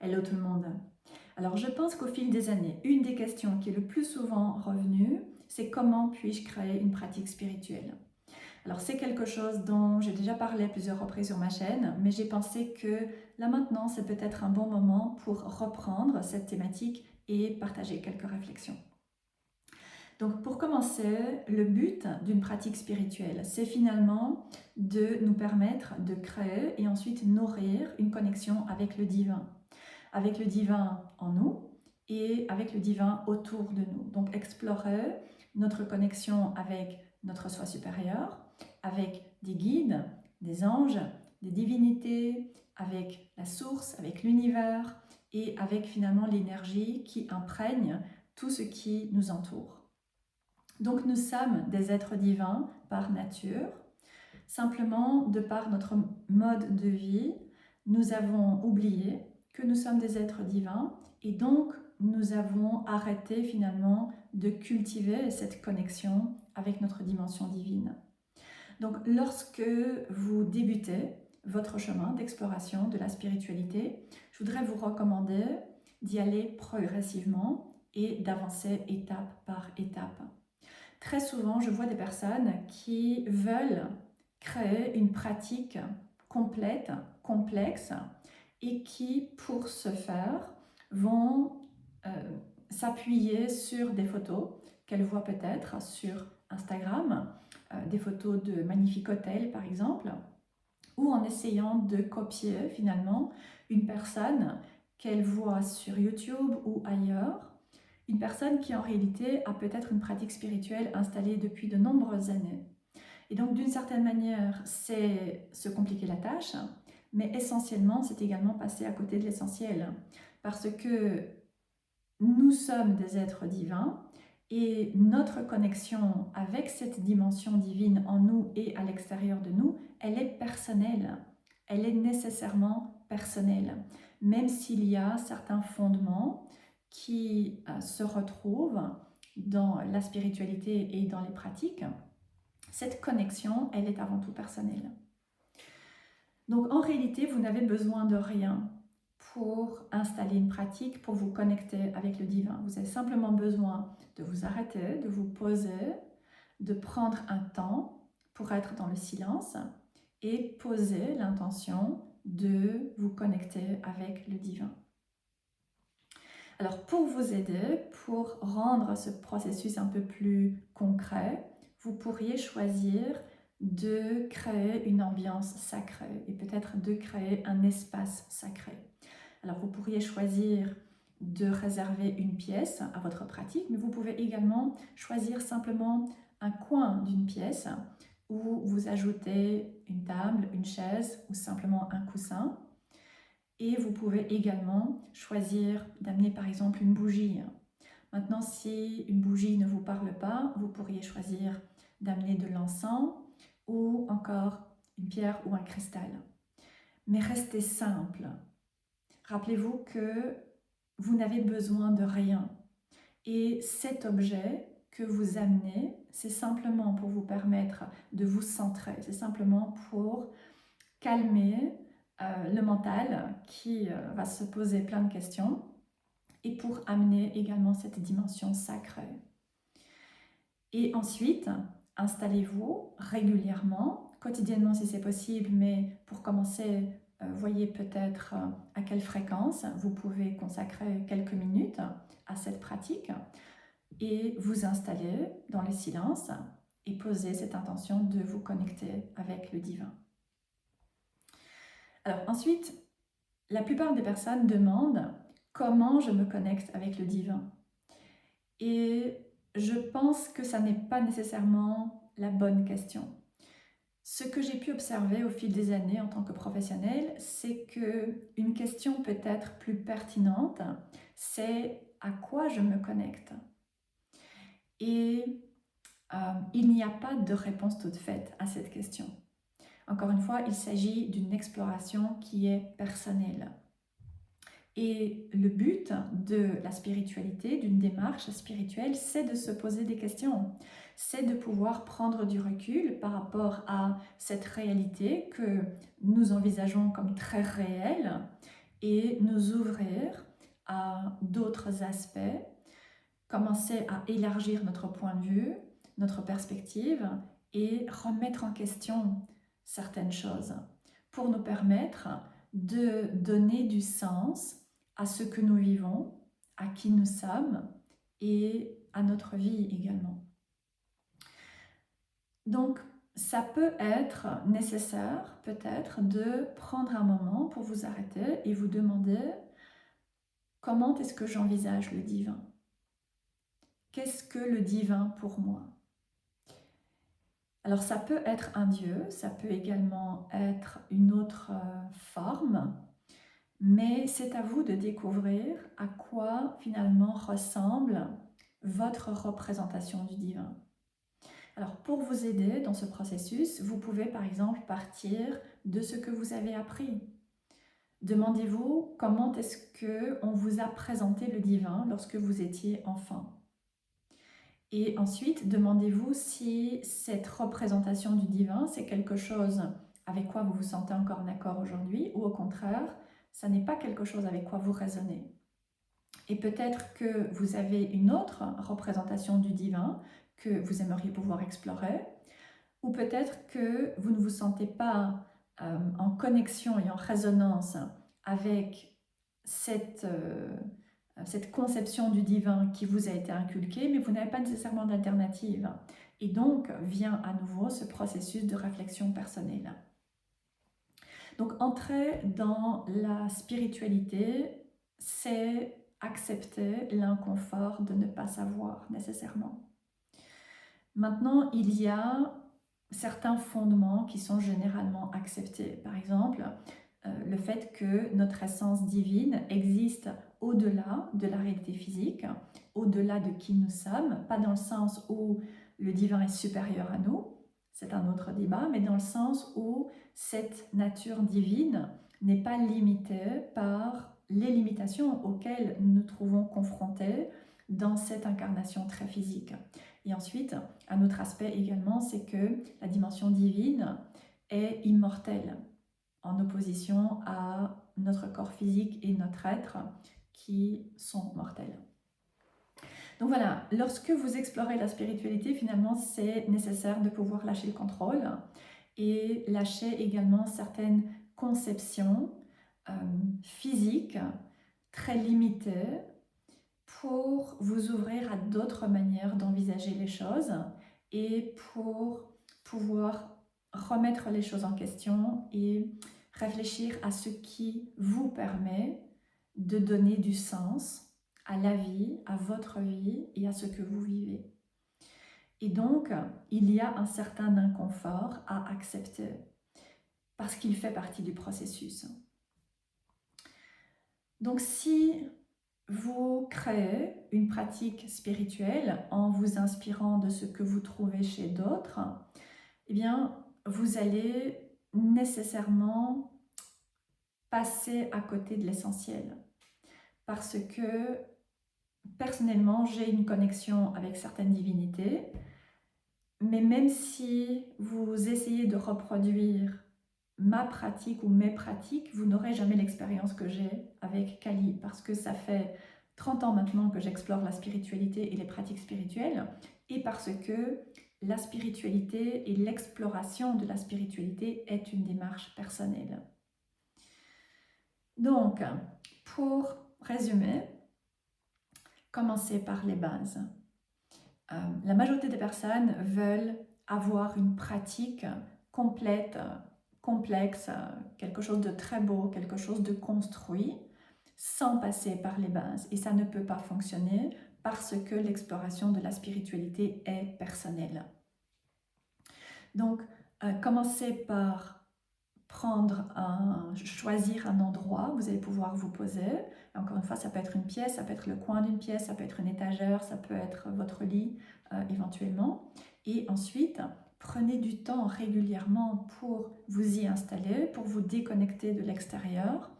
Hello tout le monde. Alors je pense qu'au fil des années, une des questions qui est le plus souvent revenue, c'est comment puis-je créer une pratique spirituelle? Alors c'est quelque chose dont j'ai déjà parlé à plusieurs reprises sur ma chaîne, mais j'ai pensé que là maintenant c'est peut-être un bon moment pour reprendre cette thématique et partager quelques réflexions. Donc pour commencer, le but d'une pratique spirituelle, c'est finalement de nous permettre de créer et ensuite nourrir une connexion avec le divin en nous et avec le divin autour de nous. Donc explorer notre connexion avec notre soi supérieur, avec des guides, des anges, des divinités, avec la source, avec l'univers et avec finalement l'énergie qui imprègne tout ce qui nous entoure. Donc nous sommes des êtres divins par nature. Simplement, de par notre mode de vie, nous avons oublié que nous sommes des êtres divins et donc nous avons arrêté finalement de cultiver cette connexion avec notre dimension divine. Donc lorsque vous débutez votre chemin d'exploration de la spiritualité, je voudrais vous recommander d'y aller progressivement et d'avancer étape par étape. Très souvent, je vois des personnes qui veulent créer une pratique complète, complexe, et qui, pour ce faire, vont s'appuyer sur des photos qu'elles voient peut-être sur Instagram, des photos de magnifiques hôtels par exemple, ou en essayant de copier finalement une personne qu'elles voient sur YouTube ou ailleurs, une personne qui en réalité a peut-être une pratique spirituelle installée depuis de nombreuses années. Et donc d'une certaine manière, c'est se compliquer la tâche, mais essentiellement, c'est également passer à côté de l'essentiel. Parce que nous sommes des êtres divins et notre connexion avec cette dimension divine en nous et à l'extérieur de nous, elle est personnelle. Elle est nécessairement personnelle. Même s'il y a certains fondements qui se retrouvent dans la spiritualité et dans les pratiques, cette connexion, elle est avant tout personnelle. Donc en réalité, vous n'avez besoin de rien pour installer une pratique, pour vous connecter avec le divin. Vous avez simplement besoin de vous arrêter, de vous poser, de prendre un temps pour être dans le silence et poser l'intention de vous connecter avec le divin. Alors pour vous aider, pour rendre ce processus un peu plus concret, vous pourriez choisir de créer une ambiance sacrée et peut-être de créer un espace sacré. Alors vous pourriez choisir de réserver une pièce à votre pratique, mais vous pouvez également choisir simplement un coin d'une pièce où vous ajoutez une table, une chaise ou simplement un coussin. Et vous pouvez également choisir d'amener par exemple une bougie. Maintenant, si une bougie ne vous parle pas, vous pourriez choisir d'amener de l'encens ou encore une pierre ou un cristal. Mais restez simple. Rappelez-vous que vous n'avez besoin de rien. Et cet objet que vous amenez, c'est simplement pour vous permettre de vous centrer. C'est simplement pour calmer le mental qui va se poser plein de questions et pour amener également cette dimension sacrée. Et ensuite, installez-vous régulièrement, quotidiennement si c'est possible, mais pour commencer, voyez peut-être à quelle fréquence vous pouvez consacrer quelques minutes à cette pratique et vous installer dans le silence et poser cette intention de vous connecter avec le divin. Alors ensuite, la plupart des personnes demandent comment je me connecte avec le divin. Et je pense que ça n'est pas nécessairement la bonne question. Ce que j'ai pu observer au fil des années en tant que professionnelle, c'est qu'une question peut-être plus pertinente, c'est à quoi je me connecte. Et il n'y a pas de réponse toute faite à cette question. Encore une fois, il s'agit d'une exploration qui est personnelle. Et le but de la spiritualité, d'une démarche spirituelle, c'est de se poser des questions. C'est de pouvoir prendre du recul par rapport à cette réalité que nous envisageons comme très réelle et nous ouvrir à d'autres aspects, commencer à élargir notre point de vue, notre perspective et remettre en question certaines choses pour nous permettre de donner du sens à ce que nous vivons, à qui nous sommes et à notre vie également. Donc, ça peut être nécessaire peut-être de prendre un moment pour vous arrêter et vous demander comment est-ce que j'envisage le divin? Qu'est-ce que le divin pour moi? Alors ça peut être un dieu, ça peut également être une autre forme, mais c'est à vous de découvrir à quoi finalement ressemble votre représentation du divin. Alors pour vous aider dans ce processus, vous pouvez par exemple partir de ce que vous avez appris. Demandez-vous comment est-ce qu'on vous a présenté le divin lorsque vous étiez enfant. Et ensuite, demandez-vous si cette représentation du divin, c'est quelque chose avec quoi vous vous sentez encore en accord aujourd'hui, ou au contraire, ça n'est pas quelque chose avec quoi vous raisonnez. Et peut-être que vous avez une autre représentation du divin que vous aimeriez pouvoir explorer, ou peut-être que vous ne vous sentez pas en connexion et en résonance avec cette conception du divin qui vous a été inculquée, mais vous n'avez pas nécessairement d'alternative. Et donc vient à nouveau ce processus de réflexion personnelle. Donc entrer dans la spiritualité, c'est accepter l'inconfort de ne pas savoir nécessairement. Maintenant, il y a certains fondements qui sont généralement acceptés. Par exemple, le fait que notre essence divine existe au-delà de la réalité physique, au-delà de qui nous sommes, pas dans le sens où le divin est supérieur à nous, c'est un autre débat, mais dans le sens où cette nature divine n'est pas limitée par les limitations auxquelles nous nous trouvons confrontés dans cette incarnation très physique. Et ensuite, un autre aspect également, c'est que la dimension divine est immortelle, en opposition à notre corps physique et notre être qui sont mortels. Donc voilà, lorsque vous explorez la spiritualité, finalement, c'est nécessaire de pouvoir lâcher le contrôle et lâcher également certaines conceptions physiques très limitées pour vous ouvrir à d'autres manières d'envisager les choses et pour pouvoir remettre les choses en question et réfléchir à ce qui vous permet de donner du sens à la vie, à votre vie et à ce que vous vivez. Et donc, il y a un certain inconfort à accepter parce qu'il fait partie du processus. Donc, si vous créez une pratique spirituelle en vous inspirant de ce que vous trouvez chez d'autres, eh bien, vous allez nécessairement passer à côté de l'essentiel. Parce que, personnellement, j'ai une connexion avec certaines divinités, mais même si vous essayez de reproduire ma pratique ou mes pratiques, vous n'aurez jamais l'expérience que j'ai avec Kali, parce que ça fait 30 ans maintenant que j'explore la spiritualité et les pratiques spirituelles, et parce que la spiritualité et l'exploration de la spiritualité est une démarche personnelle. Donc, pour résumer, commencez par les bases. La majorité des personnes veulent avoir une pratique complète, complexe, quelque chose de très beau, quelque chose de construit, sans passer par les bases. Et ça ne peut pas fonctionner parce que l'exploration de la spiritualité est personnelle. Donc, commencez par choisir un endroit où vous allez pouvoir vous poser. Et encore une fois, ça peut être une pièce, ça peut être le coin d'une pièce, ça peut être une étagère, ça peut être votre lit éventuellement. Et ensuite, prenez du temps régulièrement pour vous y installer, pour vous déconnecter de l'extérieur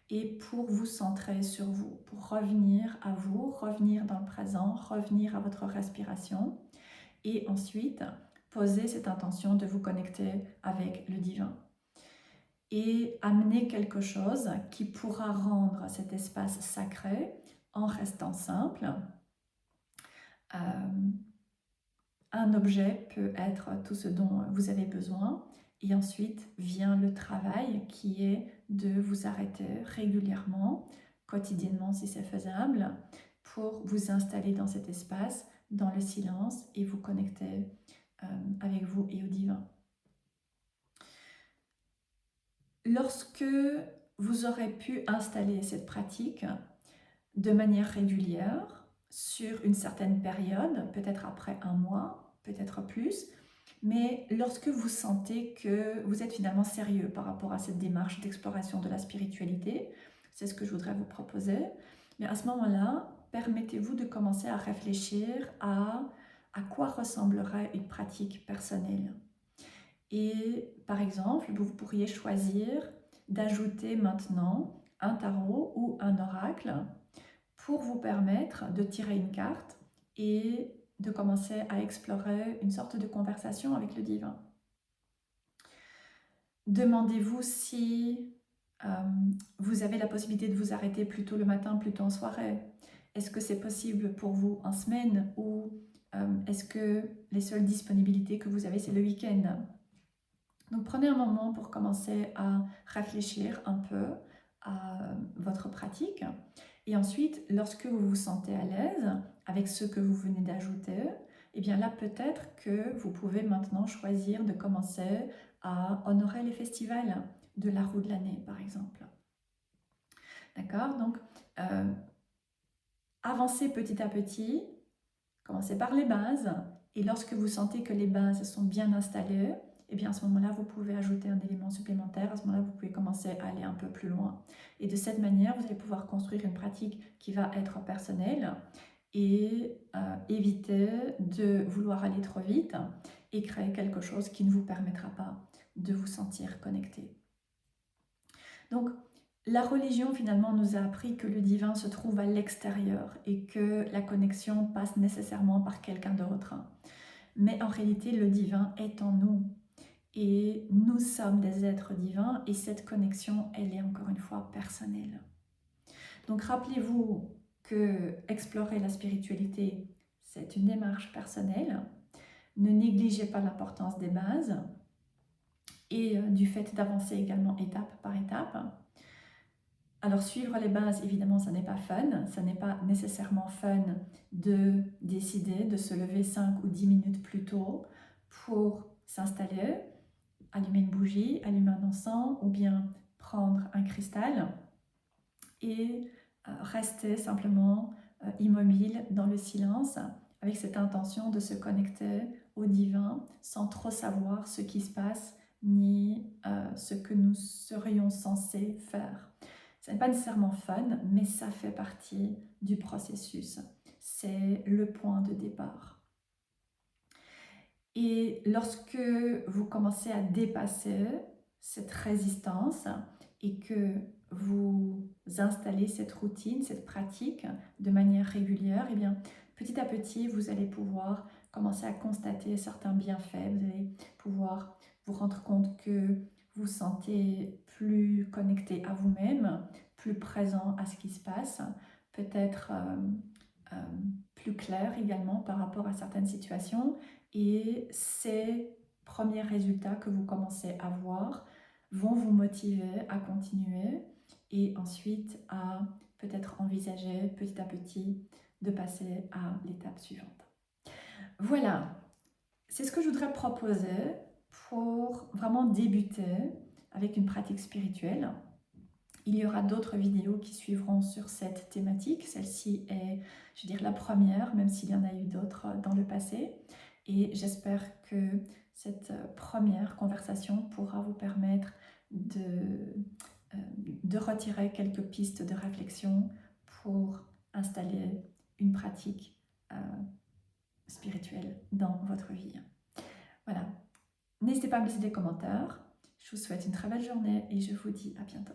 et pour vous centrer sur vous, pour revenir à vous, revenir dans le présent, revenir à votre respiration. Et ensuite, posez cette intention de vous connecter avec le divin. et amener quelque chose qui pourra rendre cet espace sacré en restant simple. Un objet peut être tout ce dont vous avez besoin, et ensuite vient le travail qui est de vous arrêter régulièrement, quotidiennement si c'est faisable, pour vous installer dans cet espace, dans le silence, et vous connecter avec vous et au divin. Lorsque vous aurez pu installer cette pratique de manière régulière, sur une certaine période, peut-être après un mois, peut-être plus, mais lorsque vous sentez que vous êtes finalement sérieux par rapport à cette démarche d'exploration de la spiritualité, c'est ce que je voudrais vous proposer, mais à ce moment-là, permettez-vous de commencer à réfléchir à quoi ressemblerait une pratique personnelle. Et par exemple, vous pourriez choisir d'ajouter maintenant un tarot ou un oracle pour vous permettre de tirer une carte et de commencer à explorer une sorte de conversation avec le divin. Demandez-vous si vous avez la possibilité de vous arrêter plus tôt le matin, plus tôt en soirée. Est-ce que c'est possible pour vous en semaine, ou est-ce que les seules disponibilités que vous avez, c'est le week-end? Donc prenez un moment pour commencer à réfléchir un peu à votre pratique. Et ensuite, lorsque vous vous sentez à l'aise avec ce que vous venez d'ajouter, eh bien là, peut-être que vous pouvez maintenant choisir de commencer à honorer les festivals de la roue de l'année, par exemple. D'accord? Donc, avancez petit à petit, commencez par les bases, et lorsque vous sentez que les bases sont bien installées, et bien à ce moment-là, vous pouvez ajouter un élément supplémentaire. À ce moment-là, vous pouvez commencer à aller un peu plus loin. Et de cette manière, vous allez pouvoir construire une pratique qui va être personnelle et éviter de vouloir aller trop vite et créer quelque chose qui ne vous permettra pas de vous sentir connecté. Donc, la religion finalement nous a appris que le divin se trouve à l'extérieur et que la connexion passe nécessairement par quelqu'un d'autre. Mais en réalité, le divin est en nous. Et nous sommes des êtres divins, et cette connexion, elle est encore une fois personnelle. Donc rappelez-vous que explorer la spiritualité, c'est une démarche personnelle. Ne négligez pas l'importance des bases et du fait d'avancer également étape par étape. Alors suivre les bases, évidemment, ça n'est pas fun. Ça n'est pas nécessairement fun de décider de se lever 5 ou 10 minutes plus tôt pour s'installer, allumer une bougie, allumer un encens, ou bien prendre un cristal et rester simplement immobile dans le silence avec cette intention de se connecter au divin sans trop savoir ce qui se passe ni ce que nous serions censés faire. Ce n'est pas nécessairement fun, mais ça fait partie du processus. C'est le point de départ. Et lorsque vous commencez à dépasser cette résistance et que vous installez cette routine, cette pratique de manière régulière, eh bien, petit à petit, vous allez pouvoir commencer à constater certains bienfaits. Vous allez pouvoir vous rendre compte que vous sentez plus connecté à vous-même, plus présent à ce qui se passe, peut-être plus clair également par rapport à certaines situations. Et ces premiers résultats que vous commencez à voir vont vous motiver à continuer et ensuite à peut-être envisager petit à petit de passer à l'étape suivante. Voilà, c'est ce que je voudrais proposer pour vraiment débuter avec une pratique spirituelle. Il y aura d'autres vidéos qui suivront sur cette thématique. Celle-ci est, je veux dire, la première, même s'il y en a eu d'autres dans le passé. Et j'espère que cette première conversation pourra vous permettre de retirer quelques pistes de réflexion pour installer une pratique spirituelle dans votre vie. Voilà. N'hésitez pas à me laisser des commentaires. Je vous souhaite une très belle journée et je vous dis à bientôt.